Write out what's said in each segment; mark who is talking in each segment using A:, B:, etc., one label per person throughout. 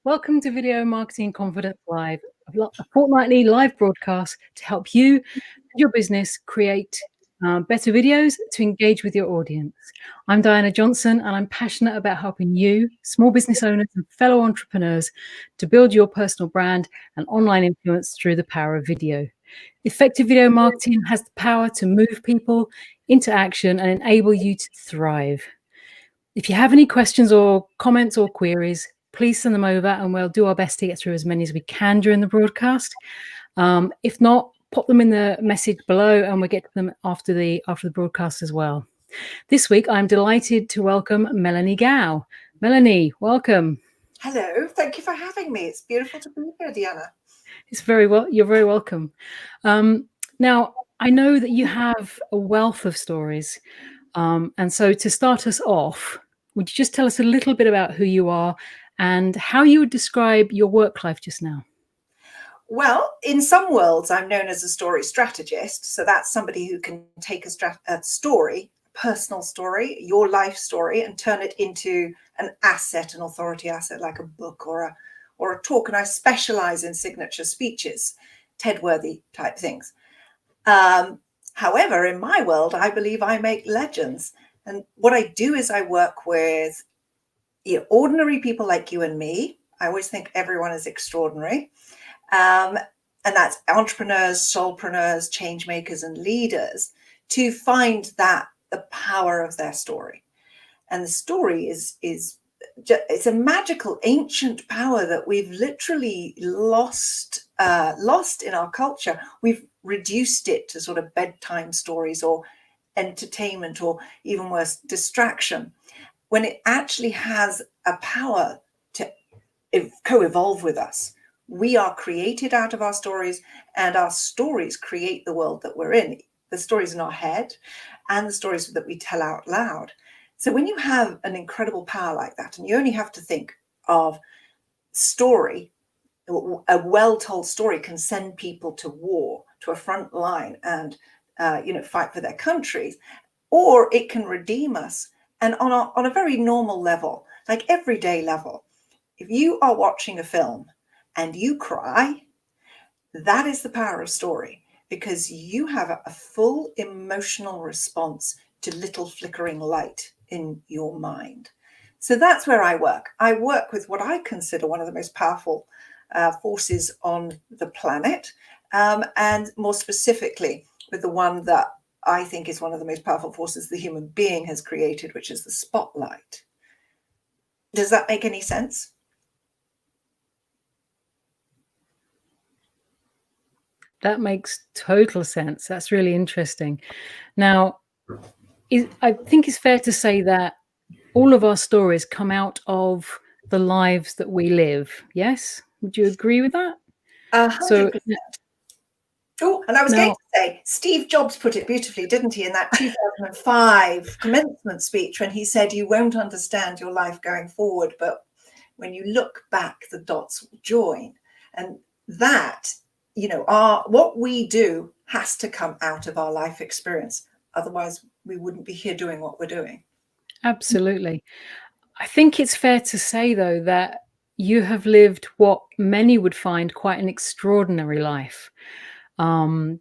A: Welcome to Video Marketing Confidence Live, a fortnightly live broadcast to help you and your business create better videos to engage with your audience. I'm Diana Johnson, and I'm passionate about helping you, small business owners and fellow entrepreneurs, to build your personal brand and online influence through the power of video. Effective video marketing has the power to move people into action and enable you to thrive. If you have any questions or comments or queries, please send them over and we'll do our best to get through as many as we can during the broadcast. If not, pop them in the message below and we'll get to them after the broadcast as well. This week, I'm delighted to welcome Melanie Gow. Melanie, welcome.
B: Hello, thank you for having me. It's beautiful to be here, Diana.
A: You're very welcome. Now, I know that you have a wealth of stories. And so to start us off, would you just tell us a little bit about who you are and how you would describe your work life just now?
B: Well, in some worlds, I'm known as a story strategist. So that's somebody who can take a story, a personal story, your life story, and turn it into an asset, an authority asset, like a book or a talk. And I specialize in signature speeches, TED-worthy type things. However, in my world, I believe I make legends. And what I do is I work with ordinary people like you and me. I always think everyone is extraordinary. And that's entrepreneurs, soulpreneurs, change makers, and leaders to find the power of their story. And the story it's a magical ancient power that we've literally lost in our culture. We've reduced it to sort of bedtime stories or entertainment or even worse, distraction, when it actually has a power to co-evolve with us. We are created out of our stories, and our stories create the world that we're in. The stories in our head and the stories that we tell out loud. So when you have an incredible power like that, and you only have to think of story, a well-told story can send people to war, to a front line, and fight for their countries, or it can redeem us. And on a very normal level, like everyday level, if you are watching a film and you cry, that is the power of story, because you have a full emotional response to little flickering light in your mind. So that's where I work. I work with what I consider one of the most powerful forces on the planet, and more specifically with the one that I think is one of the most powerful forces the human being has created, which is the spotlight. Does that make any sense?
A: That makes total sense. That's really interesting. Now, I think it's fair to say that all of our stories come out of the lives that we live. Yes? Would you agree with that?
B: 100%. Oh, and I was going to say, Steve Jobs put it beautifully, didn't he, in that 2005 commencement speech, when he said, you won't understand your life going forward, but when you look back, the dots will join. And that, what we do has to come out of our life experience. Otherwise, we wouldn't be here doing what we're doing.
A: Absolutely. I think it's fair to say, though, that you have lived what many would find quite an extraordinary life.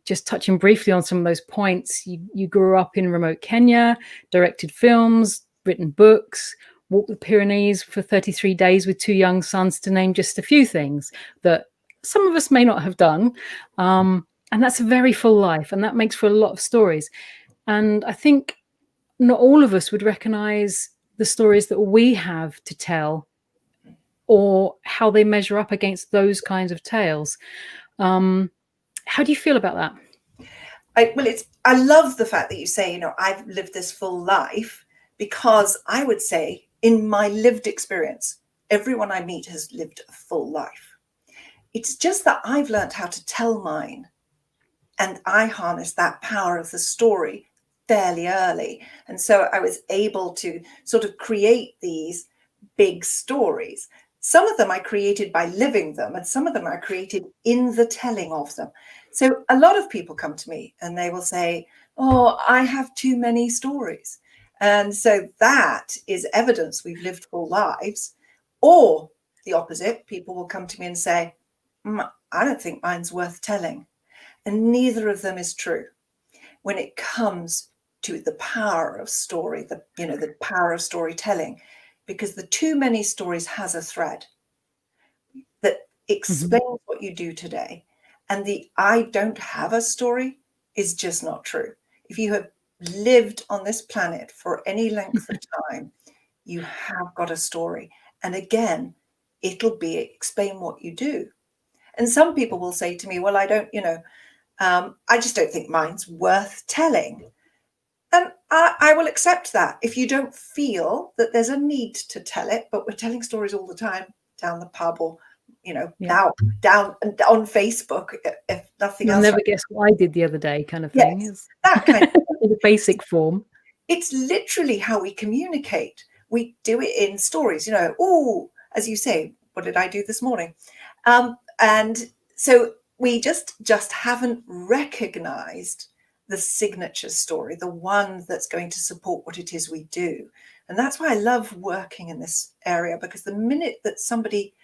A: Just touching briefly on some of those points, you grew up in remote Kenya, directed films, written books, walked the Pyrenees for 33 days with 2 young sons, to name just a few things that some of us may not have done. And that's a very full life, and that makes for a lot of stories. And I think not all of us would recognize the stories that we have to tell or how they measure up against those kinds of tales. How do you feel about that?
B: I love the fact that you say, I've lived this full life, because I would say in my lived experience, everyone I meet has lived a full life. It's just that I've learned how to tell mine, and I harness that power of the story fairly early. And so I was able to sort of create these big stories. Some of them I created by living them, and some of them I created in the telling of them. So a lot of people come to me and they will say, oh, I have too many stories. And so that is evidence we've lived full lives. Or the opposite. People will come to me and say, I don't think mine's worth telling. And neither of them is true when it comes to the power of story, the power of storytelling, because the too many stories has a thread that explains what you do today. And the I don't have a story is just not true. If you have lived on this planet for any length of time, you have got a story. And again, it'll be explain what you do. And some people will say to me, well, I don't, I just don't think mine's worth telling. And I will accept that if you don't feel that there's a need to tell it, but we're telling stories all the time down the pub or, now down on Facebook, if nothing
A: You'll
B: else.
A: never guess what I did the other day, kind of thing.
B: Yes, that kind of
A: in a basic form.
B: It's literally how we communicate. We do it in stories, as you say, what did I do this morning? And so we just haven't recognized the signature story, the one that's going to support what it is we do. And that's why I love working in this area, because the minute that somebody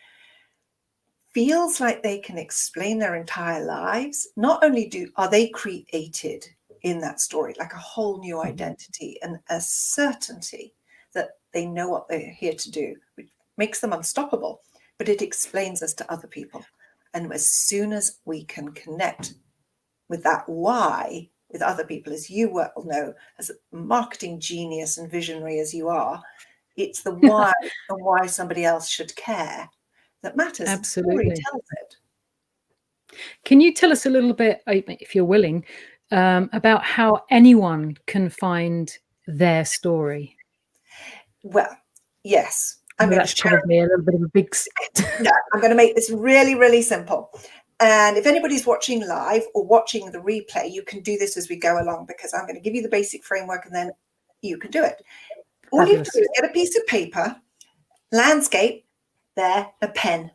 B: feels like they can explain their entire lives, not only are they created in that story, like a whole new identity and a certainty that they know what they're here to do, which makes them unstoppable, but it explains us to other people. And as soon as we can connect with that why with other people, as you well know, as a marketing genius and visionary as you are, it's the why and why somebody else should care that matters.
A: Absolutely.
B: And story tells it.
A: Can you tell us a little bit, if you're willing, about how anyone can find their story?
B: Well, yes.
A: That's probably a little bit of a big...
B: No, I'm going to make this really, really simple. And if anybody's watching live or watching the replay, you can do this as we go along, because I'm going to give you the basic framework and then you can do it. All you have to do is get a piece of paper, landscape, there, a pen,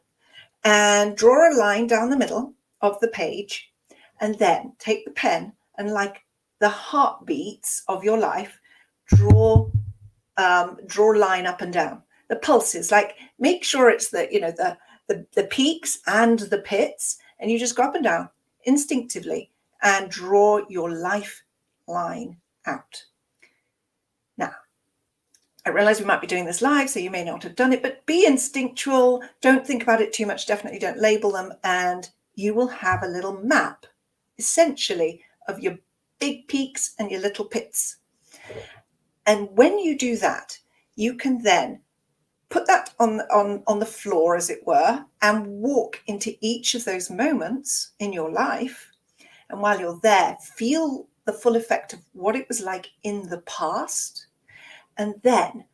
B: and draw a line down the middle of the page, and then take the pen and, like the heartbeats of your life, draw a line up and down. The pulses, like make sure it's the peaks and the pits, and you just go up and down instinctively and draw your life line out. Now, I realize we might be doing this live, so you may not have done it, but be instinctual. Don't think about it too much. Definitely don't label them. And you will have a little map, essentially, of your big peaks and your little pits. And when you do that, you can then put that on the floor, as it were, and walk into each of those moments in your life. And while you're there, feel the full effect of what it was like in the past. And then,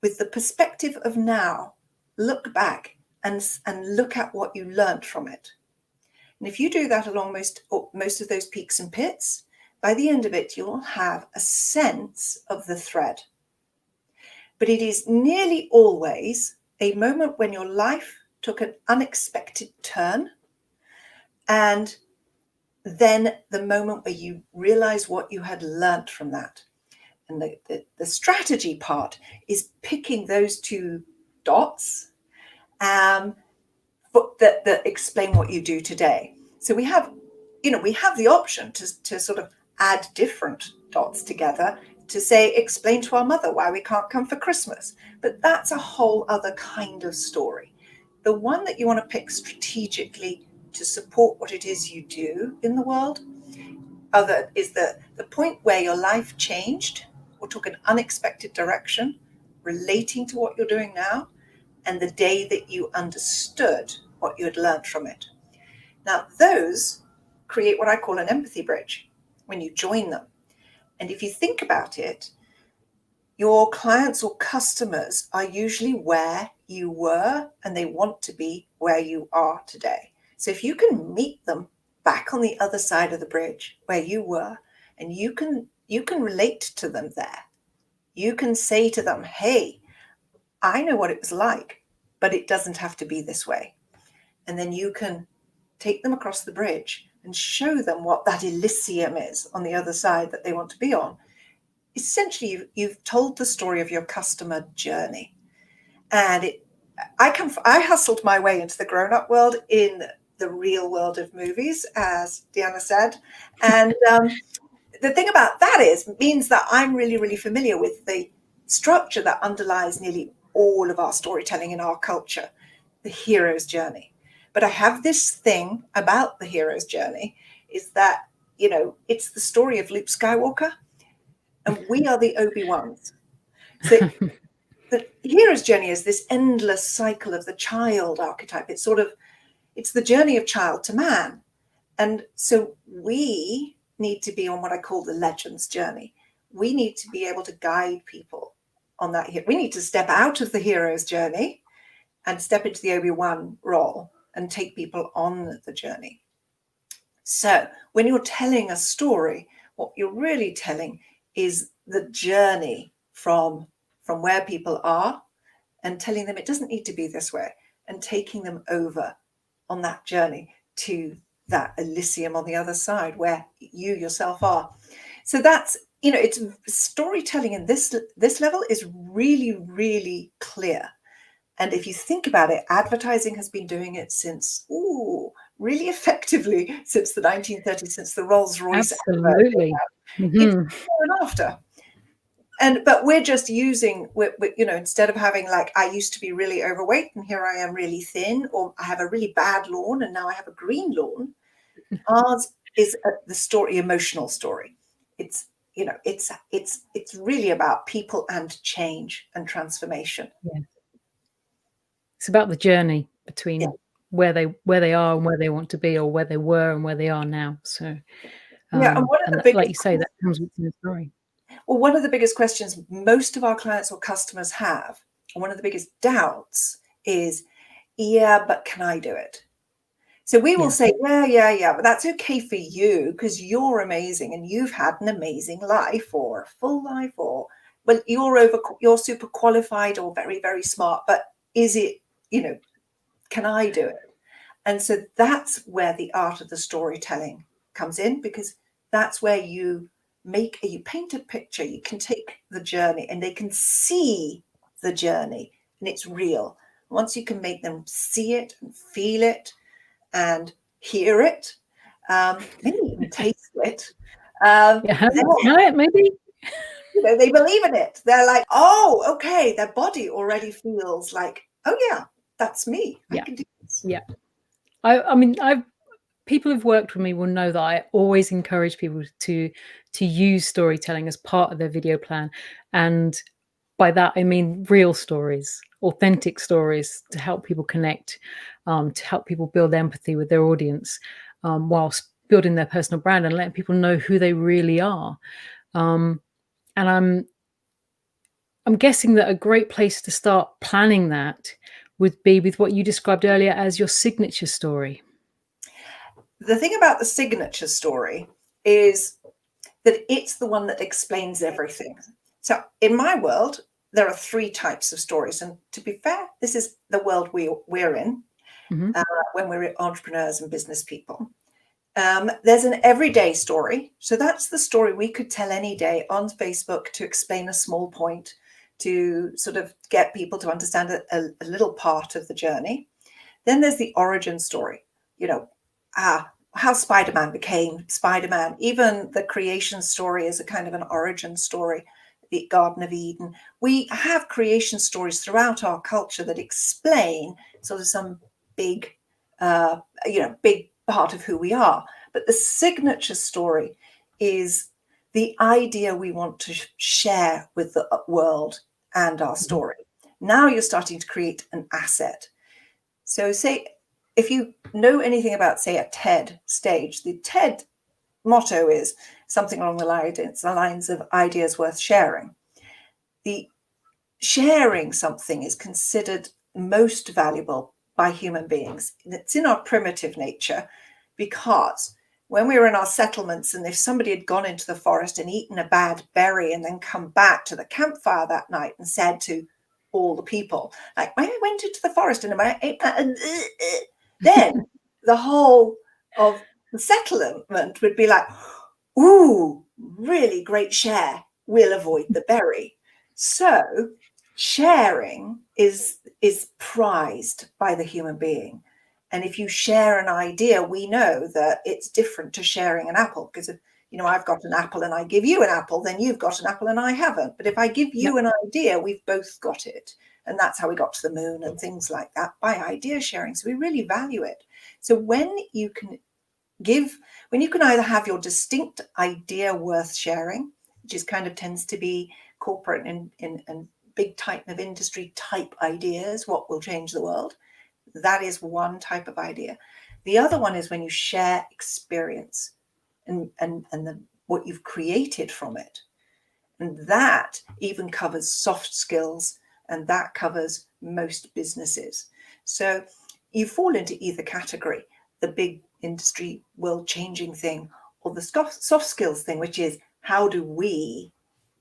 B: with the perspective of now, look back and look at what you learned from it. And if you do that along most of those peaks and pits, by the end of it, you'll have a sense of the thread. But it is nearly always a moment when your life took an unexpected turn, and then the moment where you realize what you had learned from that. And the strategy part is picking those two dots that explain what you do today. So we have the option to sort of add different dots together to say, explain to our mother why we can't come for Christmas. But that's a whole other kind of story. The one that you want to pick strategically to support what it is you do in the world is the point where your life changed or took an unexpected direction relating to what you're doing now, and the day that you understood what you had learned from it. Now, those create what I call an empathy bridge when you join them. And if you think about it, your clients or customers are usually where you were, and they want to be where you are today. So if you can meet them back on the other side of the bridge where you were, and you can relate to them there, you can say to them, hey, I know what it was like, but it doesn't have to be this way. And then you can take them across the bridge and show them what that Elysium is on the other side that they want to be on. Essentially, you've told the story of your customer journey, and I hustled my way into the grown-up world in the real world of movies, as Deanna said. And the thing about that means that I'm really, really familiar with the structure that underlies nearly all of our storytelling in our culture, the hero's journey. But I have this thing about the hero's journey is that, it's the story of Luke Skywalker, and we are the Obi-Wans. So the hero's journey is this endless cycle of the child archetype. It's the journey of child to man. And so we need to be on what I call the legends journey. We need to be able to guide people on that. We need to step out of the hero's journey and step into the Obi-Wan role and take people on the journey. So when you're telling a story, what you're really telling is the journey from where people are, and telling them it doesn't need to be this way, and taking them over on that journey to that Elysium on the other side where you yourself are. So that's, it's storytelling in this level is really, really clear. And if you think about it, advertising has been doing it since, really effectively since the 1930s, since the Rolls-Royce.
A: Absolutely.
B: It's before and after. But we're just using, instead of having like, I used to be really overweight and here I am really thin, or I have a really bad lawn and now I have a green lawn. Ours is the story, emotional story. It's really about people and change and transformation.
A: Yeah. It's about the journey between where they are and where they want to be, or where they were and where they are now. So
B: and one of the biggest,
A: like you say, that comes within the story.
B: Well, one of the biggest questions most of our clients or customers have, and one of the biggest doubts is, but can I do it? So we will say, yeah, but that's okay for you because you're amazing and you've had an amazing life or a full life, or, well, you're super qualified or very, very smart, but is it, can I do it? And so that's where the art of the storytelling comes in, because that's where you paint a picture. You can take the journey and they can see the journey and it's real. Once you can make them see it and feel it and hear it, maybe even taste it,
A: maybe.
B: They believe in it. They're like, oh, okay. Their body already feels like, oh yeah, that's me. I can do this.
A: Yeah. I mean, people who've worked with me will know that I always encourage people to use storytelling as part of their video plan. And by that, I mean real stories, authentic stories, to help people connect, to help people build empathy with their audience, whilst building their personal brand and letting people know who they really are. And I'm guessing that a great place to start planning that would be with what you described earlier as your signature story.
B: The thing about the signature story is that it's the one that explains everything. So in my world, there are 3 types of stories. And to be fair, this is the world we're in when we're entrepreneurs and business people. There's an everyday story. So that's the story we could tell any day on Facebook to explain a small point, to sort of get people to understand a little part of the journey. Then there's the origin story, how Spider-Man became Spider-Man. Even the creation story is a kind of an origin story, the Garden of Eden. We have creation stories throughout our culture that explain sort of some big part of who we are. But the signature story is the idea we want to share with the world and our story. Now you're starting to create an asset. So say, if you know anything about, say, a TED stage, the TED motto is something along the lines of ideas worth sharing. The sharing something is considered most valuable by human beings. It's in our primitive nature, because when we were in our settlements and if somebody had gone into the forest and eaten a bad berry and then come back to the campfire that night and said to all the people, like, I went into the forest and I ate that, and then the whole of the settlement would be like, ooh, really great share. We'll avoid the berry. So sharing is prized by the human being. And if you share an idea, we know that it's different to sharing an apple, because if, you know, I've got an apple and I give you an apple, then you've got an apple and I haven't. But if I give you an idea, we've both got it. And that's how we got to the moon and things like that, by idea sharing. So we really value it. So when you can either have your distinct idea worth sharing, which is kind of tends to be corporate and big type of industry type ideas, what will change the world. That is one type of idea. The other one is when you share experience and what you've created from it. And that even covers soft skills, and that covers most businesses. So you fall into either category, the big industry world changing thing, or the soft skills thing, which is how do we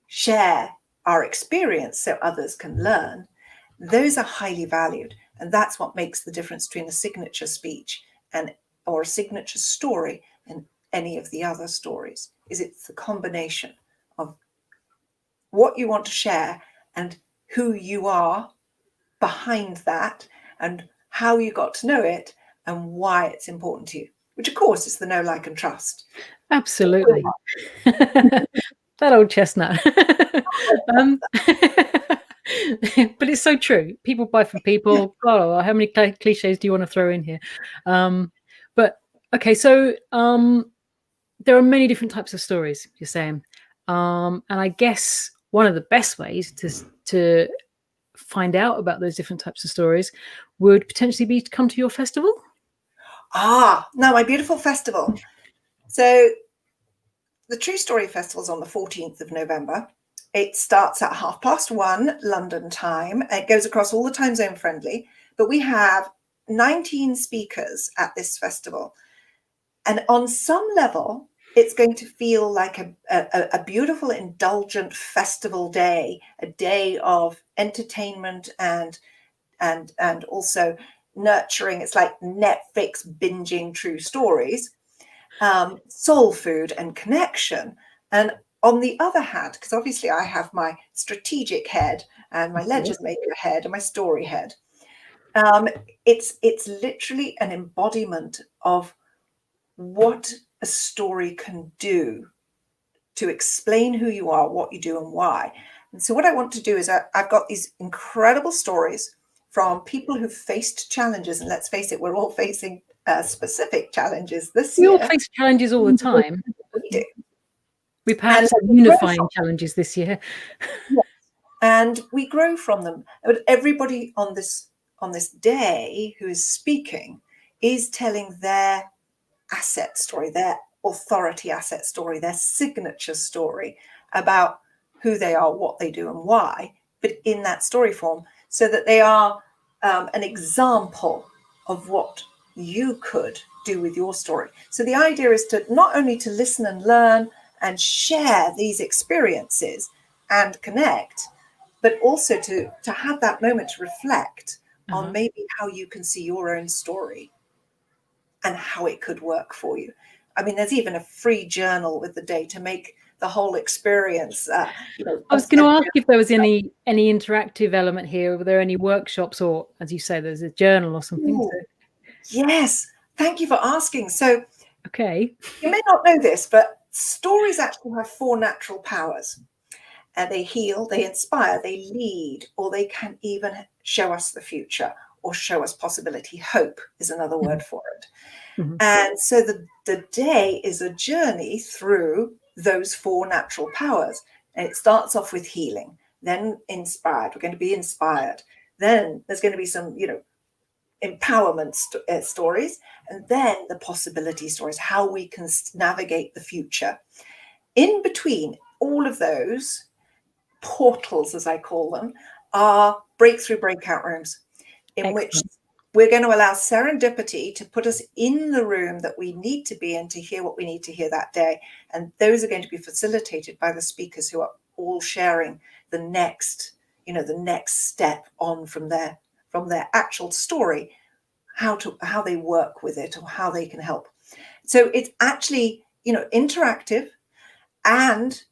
B: share our experience so others can learn. Those are highly valued. And that's what makes the difference between a signature speech or a signature story and any of the other stories, is it's the combination of what you want to share and who you are behind that and how you got to know it and why it's important to you, which of course is the know, like and trust.
A: Absolutely. That old chestnut. But it's so true. People buy from people. Oh, how many cliches do you want to throw in here? But okay, so there are many different types of stories, you're saying. And I guess one of the best ways to find out about those different types of stories would potentially be to come to your festival.
B: No, my beautiful festival. So the True Story Festival is on the 14th of November. It starts at 1:30 London time. It goes across all the time zone friendly, but we have 19 speakers at this festival. And on some level, it's going to feel like a beautiful, indulgent festival day, a day of entertainment and also nurturing. It's like Netflix binging true stories, soul food and connection. And on the other hand, because obviously I have my strategic head and my legend maker head and my story head, it's literally an embodiment of what a story can do to explain who you are, what you do, and why. And so what I want to do is I've got these incredible stories from people who've faced challenges. And let's face it, we're all facing specific challenges this year.
A: We all face challenges all the time.
B: We do.
A: We perhaps have unifying challenges this year.
B: Yes. And we grow from them. But everybody on this day who is speaking is telling their asset story, their authority asset story, their signature story about who they are, what they do, and why, but in that story form, so that they are an example of what you could do with your story. So the idea is to not only to listen and learn and share these experiences and connect, but also to have that moment to reflect on maybe how you can see your own story and how it could work for you. I mean, there's even a free journal with the day to make the whole experience.
A: I was going to ask if there was any interactive element here. Were there any workshops, or as you say, there's a journal or something?
B: Ooh, yes, thank you for asking. So,
A: okay,
B: you may not know this, but stories actually have 4 natural powers. They heal, they inspire, they lead, or they can even show us the future or show us possibility. Hope is another word for it. And so the day is a journey through those 4 natural powers. And it starts off with healing, then inspired. We're going to be inspired. Then there's going to be some, empowerment stories, and then the possibility stories, how we can navigate the future. In between all of those portals, as I call them, are breakthrough breakout rooms in which we're going to allow serendipity to put us in the room that we need to be in to hear what we need to hear that day. And those are going to be facilitated by the speakers who are all sharing the next step on from their actual story, how they work with it or how they can help. So it's actually, interactive and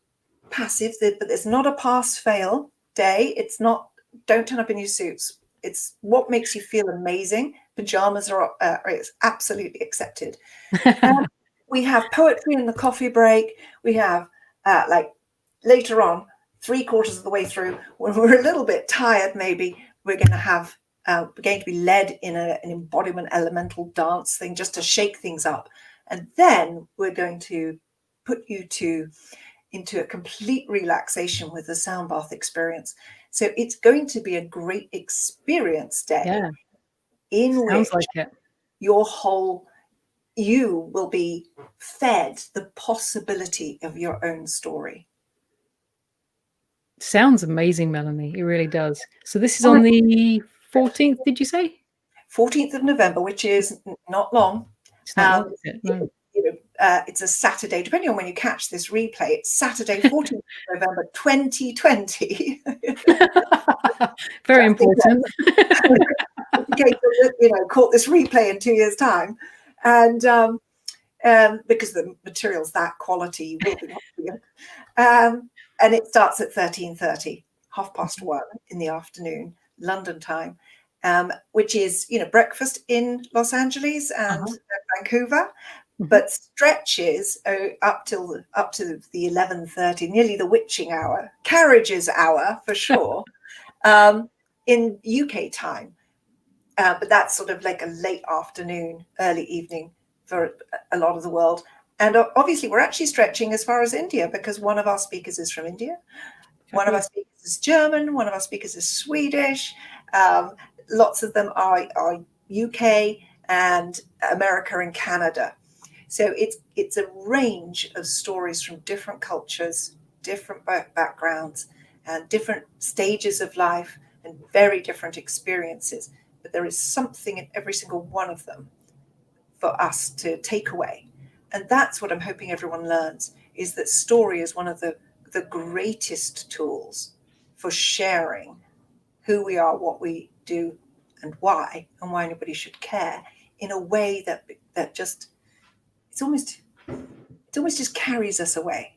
B: passive, but it's not a pass fail day. It's not don't turn up in your suits. It's what makes you feel amazing. Pajamas are it's absolutely accepted. We have poetry in the coffee break. We have like later on, 3/4 of the way through, when we're a little bit tired, maybe we're going to have we're going to be led in an embodiment elemental dance thing just to shake things up, and then we're going to put you into a complete relaxation with the sound bath experience. So it's going to be a great experience day
A: Yeah,
B: in
A: sounds
B: which
A: like it.
B: you will be fed the possibility of your own story.
A: Sounds amazing, Melanie. It really does. So this is on the 14th, did you say?
B: 14th of November, which is not long.
A: It's not long, is it? No.
B: It's a Saturday, depending on when you catch this replay. It's Saturday, 14th of November, 2020.
A: Very important.
B: In case caught this replay in 2 years' time, and because the material's that quality, you will be watching it. And it starts at 13:30, 1:30 in the afternoon, London time, which is breakfast in Los Angeles and Vancouver, but stretches up to the 11:30, nearly the witching hour, carriages hour for sure, in UK time. But that's sort of like a late afternoon, early evening for a lot of the world. And obviously, we're actually stretching as far as India, because one of our speakers is from India. One of our speakers is German. One of our speakers is Swedish. Lots of them are UK and America and Canada. So it's a range of stories from different cultures, different backgrounds, and different stages of life, and very different experiences. But there is something in every single one of them for us to take away. And that's what I'm hoping everyone learns, is that story is one of the greatest tools for sharing who we are, what we do, and why nobody should care, in a way that just it almost just carries us away.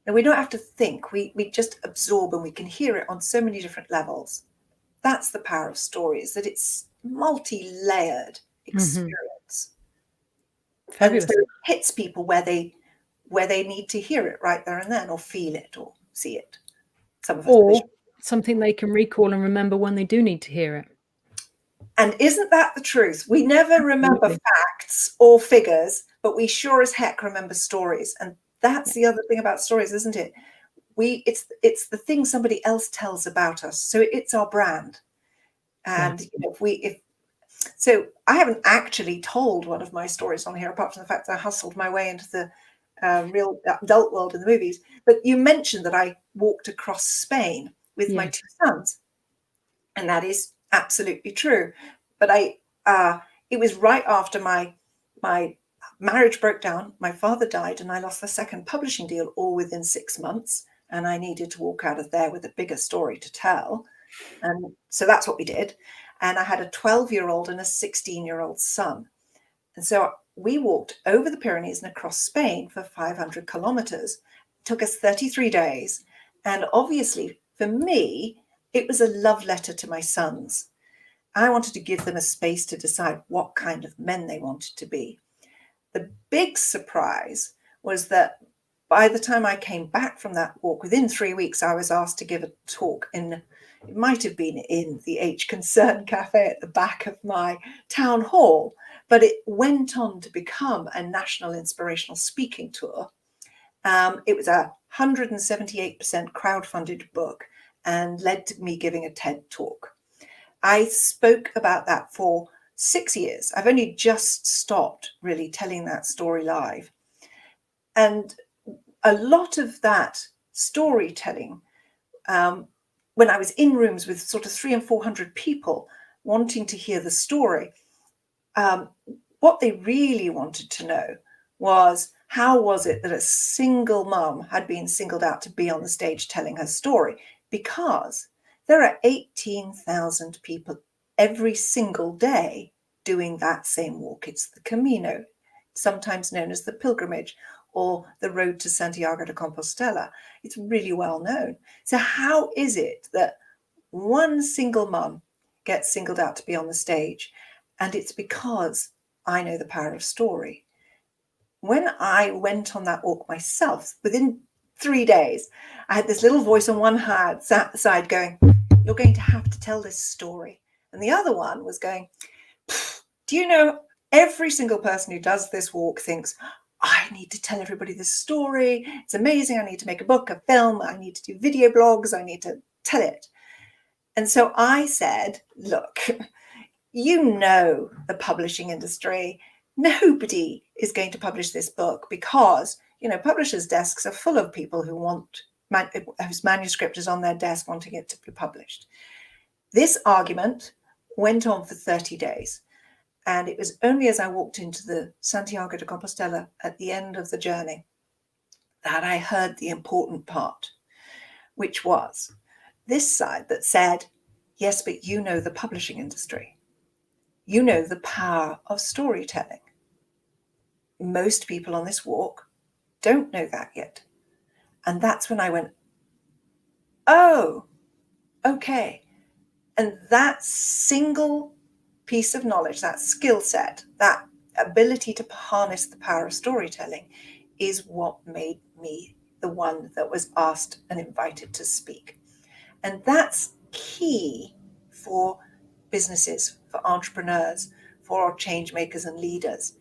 B: And we don't have to think, we just absorb, and we can hear it on so many different levels. That's the power of stories, that it's multi-layered experience.
A: Fabulous.
B: And so it hits people where they need to hear it right there and then, or feel it, or see it. Some of us
A: or something they can recall and remember when they do need to hear it.
B: And isn't that the truth? We never remember facts or figures, but we sure as heck remember stories. And that's the other thing about stories, isn't it? It's the thing somebody else tells about us. So it's our brand. And so I haven't actually told one of my stories on here, apart from the fact that I hustled my way into the real adult world in the movies. But you mentioned that I walked across Spain with my 2 sons. And that is absolutely true. But it was right after my marriage broke down, my father died, and I lost the second publishing deal all within 6 months. And I needed to walk out of there with a bigger story to tell. And so that's what we did. And I had a 12-year-old and a 16-year-old son. And so we walked over the Pyrenees and across Spain for 500 kilometers. It took us 33 days. And obviously, for me, it was a love letter to my sons. I wanted to give them a space to decide what kind of men they wanted to be. The big surprise was that by the time I came back from that walk, within 3 weeks, I was asked to give a talk it might have been in the H Concern Cafe at the back of my town hall, but it went on to become a national inspirational speaking tour. It was a 178% crowdfunded book and led to me giving a TED talk. I spoke about that for 6 years. I've only just stopped really telling that story live. And a lot of that storytelling, when I was in rooms with sort of 300 and 400 people wanting to hear the story, what they really wanted to know was, how was it that a single mum had been singled out to be on the stage telling her story? Because there are 18,000 people every single day doing that same walk. It's the Camino, sometimes known as the pilgrimage, or the road to Santiago de Compostela. It's really well known. So how is it that one single mum gets singled out to be on the stage, and it's because I know the power of story. When I went on that walk myself, within 3 days, I had this little voice on one side going, "You're going to have to tell this story." And the other one was going, "Do you know, every single person who does this walk thinks, I need to tell everybody this story. It's amazing. I need to make a book, a film. I need to do video blogs. I need to tell it." And so I said, "Look, you know the publishing industry. Nobody is going to publish this book because, publishers' desks are full of people whose manuscript is on their desk wanting it to be published." This argument went on for 30 days. And it was only as I walked into the Santiago de Compostela at the end of the journey that I heard the important part, which was this side that said, "Yes, but you know the publishing industry. You know the power of storytelling. Most people on this walk don't know that yet." And that's when I went, "Oh, okay." And that single piece of knowledge, that skill set, that ability to harness the power of storytelling is what made me the one that was asked and invited to speak. And that's key for businesses, for entrepreneurs, for change makers and leaders.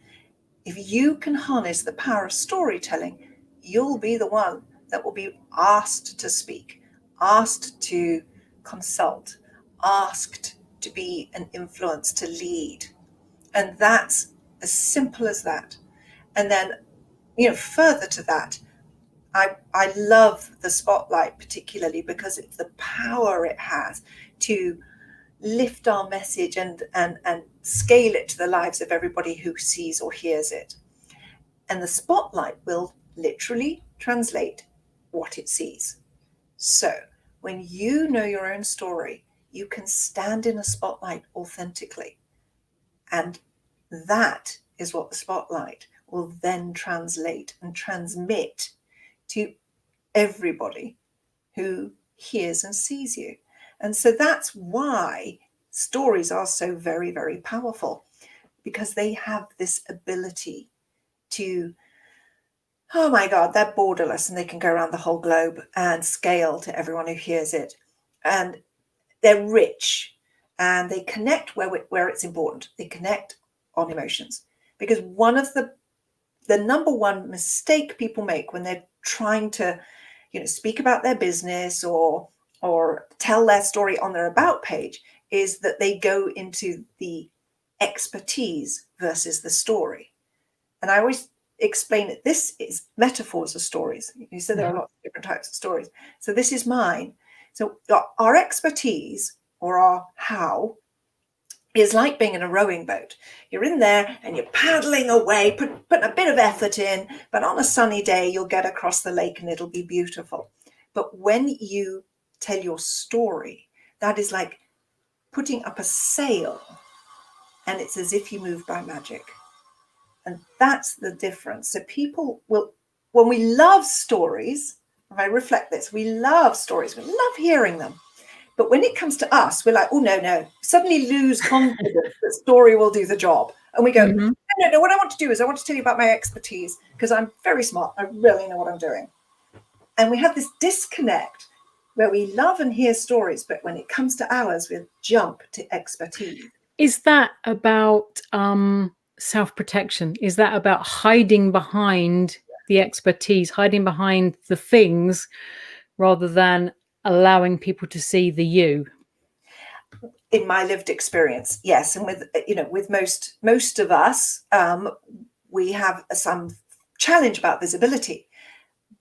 B: If you can harness the power of storytelling, you'll be the one that will be asked to speak, asked to consult, asked to be an influence, to lead. And that's as simple as that. And then, further to that, I love the spotlight particularly because it's the power it has to lift our message and scale it to the lives of everybody who sees or hears it. And the spotlight will literally translate what it sees. So when you know your own story, you can stand in a spotlight authentically. And that is what the spotlight will then translate and transmit to everybody who hears and sees you. And so that's why stories are so very, very powerful, because they have this ability to, oh my God, they're borderless and they can go around the whole globe and scale to everyone who hears it. And they're rich and they connect where it's important. They connect on emotions, because one of the number one mistake people make when they're trying to, speak about their business or tell their story on their about page is that they go into the expertise versus the story. And I always explain that this is metaphors of stories. You said there are lots of different types of stories. So this is mine. So our expertise, or our how, is like being in a rowing boat. You're in there and you're paddling away, putting a bit of effort in, but on a sunny day, you'll get across the lake and it'll be beautiful. But when you tell your story, that is like putting up a sail, and it's as if you move by magic. And that's the difference. So people will, when we love stories, if I reflect this, we love stories, we love hearing them. But when it comes to us, we're like, oh, no, suddenly lose confidence that story will do the job. And we go, no, what I want to do is I want to tell you about my expertise because I'm very smart. I really know what I'm doing. And we have this disconnect where we love and hear stories, but when it comes to ours, we jump to expertise.
A: Is that about self-protection? Is that about hiding behind the expertise, hiding behind the things, rather than allowing people to see the you?
B: In my lived experience, yes. And with most of us, we have some challenge about visibility.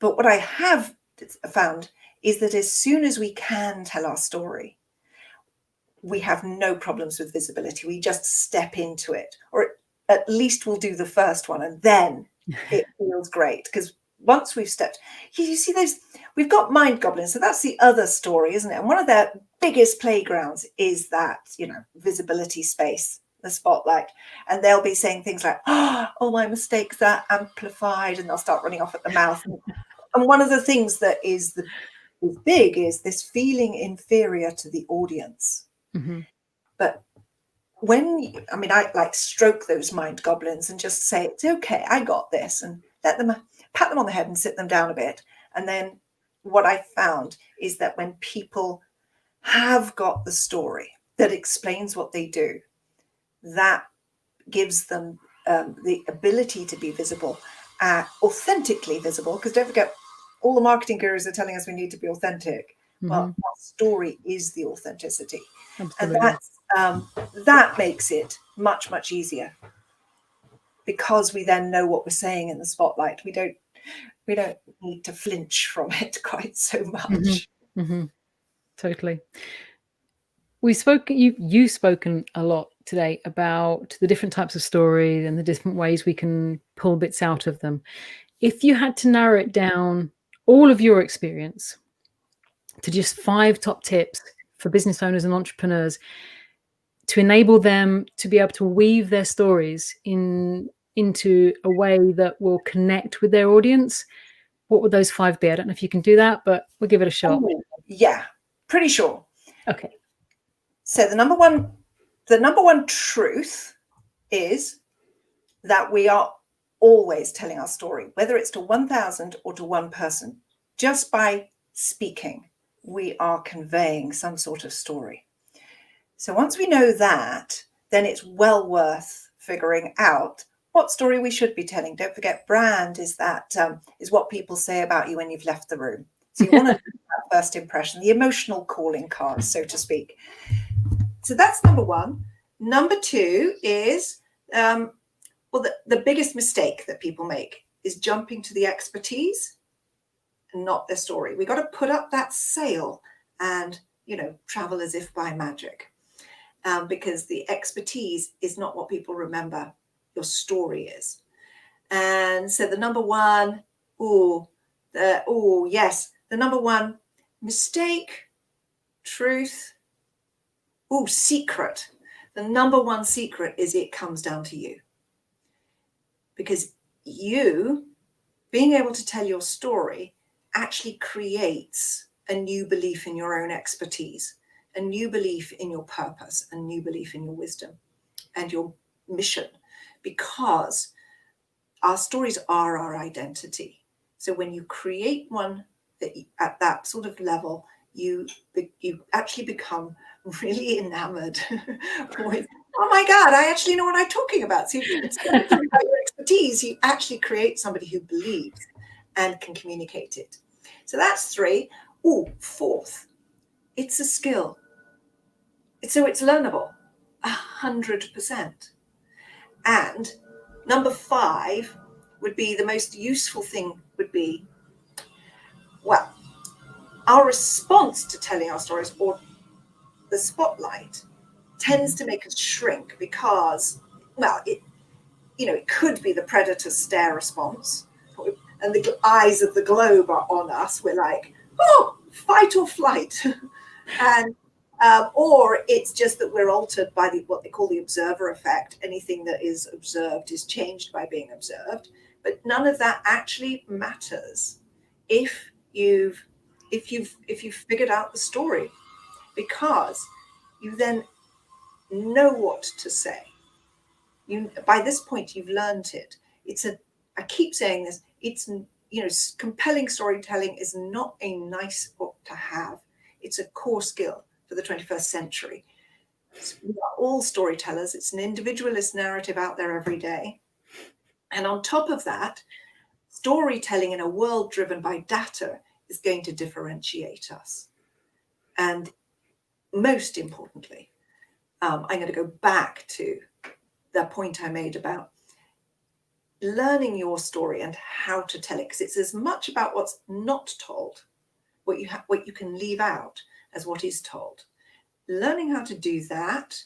B: But what I have found is that as soon as we can tell our story, we have no problems with visibility. We just step into it, or at least we'll do the first one, and then it feels great. Because once we've stepped, you see those, we've got mind goblins. So that's the other story, isn't it? And one of their biggest playgrounds is that, visibility space, the spotlight. And they'll be saying things like, oh, my mistakes are amplified, and they'll start running off at the mouth. And one of the things that is is big is this feeling inferior to the audience.
A: Mm-hmm.
B: But I like stroke those mind goblins and just say, it's okay, I got this, and let them pat them on the head and sit them down a bit. And then what I found is that when people have got the story that explains what they do, that gives them the ability to be visible, authentically visible, because don't forget, all the marketing gurus are telling us we need to be authentic. Well, that story is the authenticity.
A: Absolutely.
B: And that makes it much, much easier, because we then know what we're saying in the spotlight. We don't need to flinch from it quite so much.
A: Totally. You've spoken a lot today about the different types of story and the different ways we can pull bits out of them. If you had to narrow it down, all of your experience, to just 5 top tips for business owners and entrepreneurs to enable them to be able to weave their stories into a way that will connect with their audience, what would those 5 be? I don't know if you can do that, but we'll give it a shot.
B: Yeah, pretty sure.
A: Okay.
B: So the number one truth is that we are always telling our story, whether it's to 1,000 or to one person. Just by speaking, we are conveying some sort of story. So once we know that, then it's well worth figuring out what story we should be telling. Don't forget, brand is what people say about you when you've left the room. So you want to do that first impression, the emotional calling card, so to speak. So that's number one. Number two is, the biggest mistake that people make is jumping to the expertise and not their story. We got to put up that sail and, travel as if by magic. Because the expertise is not what people remember. Your story is. And so the number one, the number one mistake, truth, secret. The number one secret is it comes down to you. Because you being able to tell your story actually creates a new belief in your own expertise, a new belief in your purpose, a new belief in your wisdom and your mission, because our stories are our identity. So when you create one that at that sort of level, you actually become really enamored with, oh my God, I actually know what I'm talking about. So instead of talking about your expertise, you actually create somebody who believes and can communicate it. So that's 3. Fourth, it's a skill. So it's learnable, 100%. And number 5 would be the most useful thing would be, our response to telling our stories or the spotlight tends to make us shrink because, it could be the predator stare response and the eyes of the globe are on us. We're like, fight or flight. And or it's just that we're altered by what they call the observer effect. Anything that is observed is changed by being observed. But none of that actually matters if you've figured out the story, because you then know what to say. By this point you've learned it. I keep saying this, it's compelling storytelling is not a nice book to have. It's a core skill for the 21st century. We are all storytellers. It's an individualist narrative out there every day. And on top of that, storytelling in a world driven by data is going to differentiate us. And most importantly, I'm going to go back to the point I made about learning your story and how to tell it, because it's as much about what's not told, what you can leave out, as what is told. Learning how to do that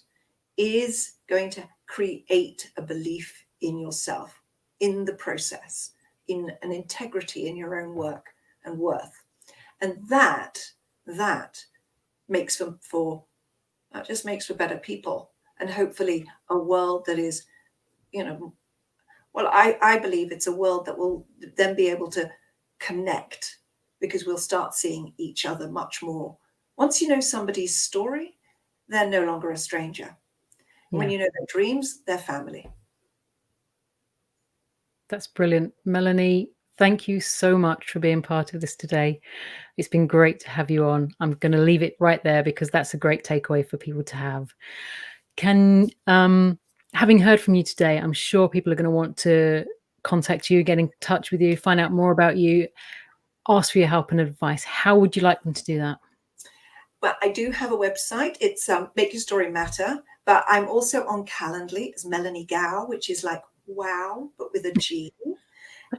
B: is going to create a belief in yourself, in the process, in an integrity in your own work and worth. And that makes for better people, and hopefully a world that is, I believe it's a world that will then be able to connect because we'll start seeing each other much more. Once you know somebody's story, they're no longer a stranger.
A: Yeah.
B: When you know their dreams, they're family.
A: That's brilliant. Melanie, thank you so much for being part of this today. It's been great to have you on. I'm going to leave it right there because that's a great takeaway for people to have. Having heard from you today, I'm sure people are going to want to contact you, get in touch with you, find out more about you, ask for your help and advice. How would you like them to do that?
B: Well, I do have a website. It's Make Your Story Matter, but I'm also on Calendly as Melanie Gow, which is like wow, but with a G.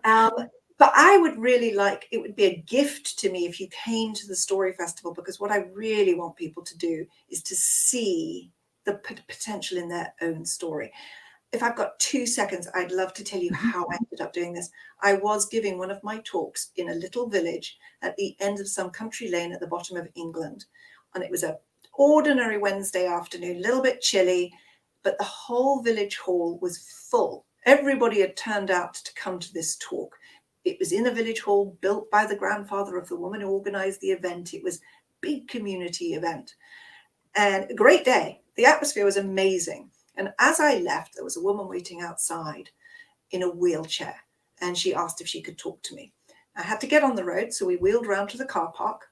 B: But I would really like, it would be a gift to me if you came to the Story Festival, because what I really want people to do is to see the potential in their own story. If I've got 2 seconds, I'd love to tell you how I ended up doing this. I was giving one of my talks in a little village at the end of some country lane at the bottom of England. And it was an ordinary Wednesday afternoon, a little bit chilly, but the whole village hall was full. Everybody had turned out to come to this talk. It was in a village hall built by the grandfather of the woman who organized the event. It was a big community event and a great day. The atmosphere was amazing. And as I left, there was a woman waiting outside in a wheelchair, and she asked if she could talk to me. I had to get on the road, so we wheeled round to the car park,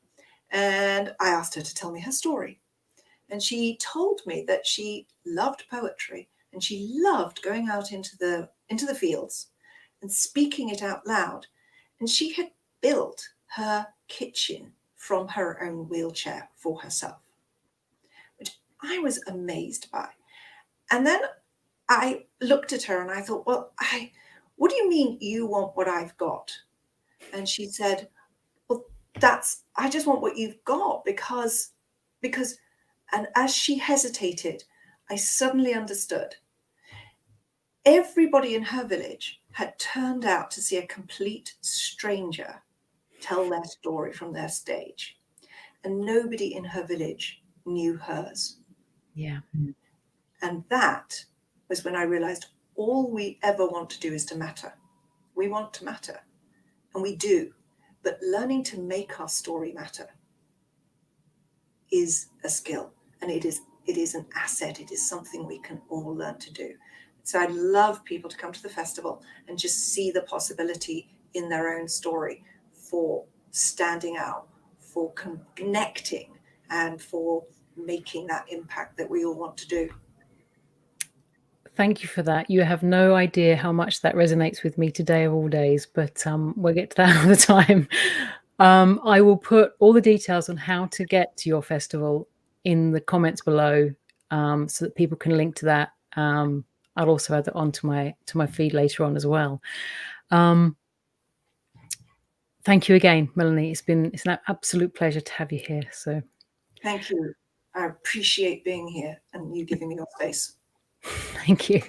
B: and I asked her to tell me her story. And she told me that she loved poetry, and she loved going out into the fields and speaking it out loud. And she had built her kitchen from her own wheelchair for herself, which I was amazed by. And then I looked at her and I thought, well, what do you mean you want what I've got? And she said, well, I just want what you've got because, and as she hesitated, I suddenly understood. Everybody in her village had turned out to see a complete stranger tell their story from their stage. And nobody in her village knew hers.
A: Yeah.
B: And that was when I realized all we ever want to do is to matter. We want to matter, and we do. But learning to make our story matter is a skill, and it is an asset. It is something we can all learn to do. So I'd love people to come to the festival and just see the possibility in their own story for standing out, for connecting, and for making that impact that we all want to do.
A: Thank you for that. You have no idea how much that resonates with me today of all days, but we'll get to that another time. I will put all the details on how to get to your festival in the comments below, so that people can link to that. I'll also add that onto my feed later on as well. Thank you again, Melanie. It's an absolute pleasure to have you here. So
B: thank you. I appreciate being here and you giving me your space.
A: Thank you.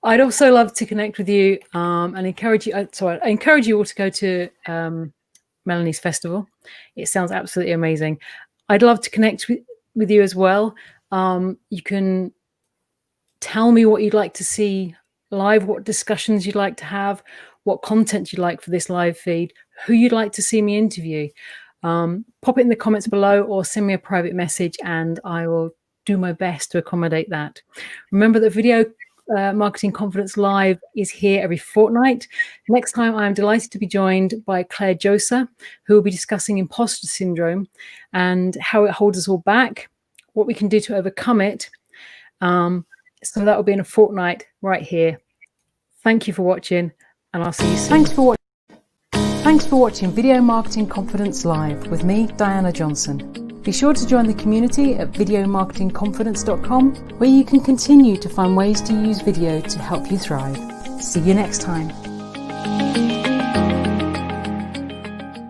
A: I'd also love to connect with you and encourage you. I encourage you all to go to Melanie's festival. It sounds absolutely amazing. I'd love to connect with you as well. You can tell me what you'd like to see live, what discussions you'd like to have, what content you'd like for this live feed, who you'd like to see me interview. Pop it in the comments below or send me a private message and I will do my best to accommodate that. Remember that Video Marketing Confidence Live is here every fortnight. Next time, I'm delighted to be joined by Claire Josa, who will be discussing imposter syndrome and how it holds us all back, what we can do to overcome it. So that will be in a fortnight right here. Thank you for watching, and I'll see you soon. Thanks for watching Video Marketing Confidence Live with me, Diana Johnson. Be sure to join the community at videomarketingconfidence.com, where you can continue to find ways to use video to help you thrive. See you next time.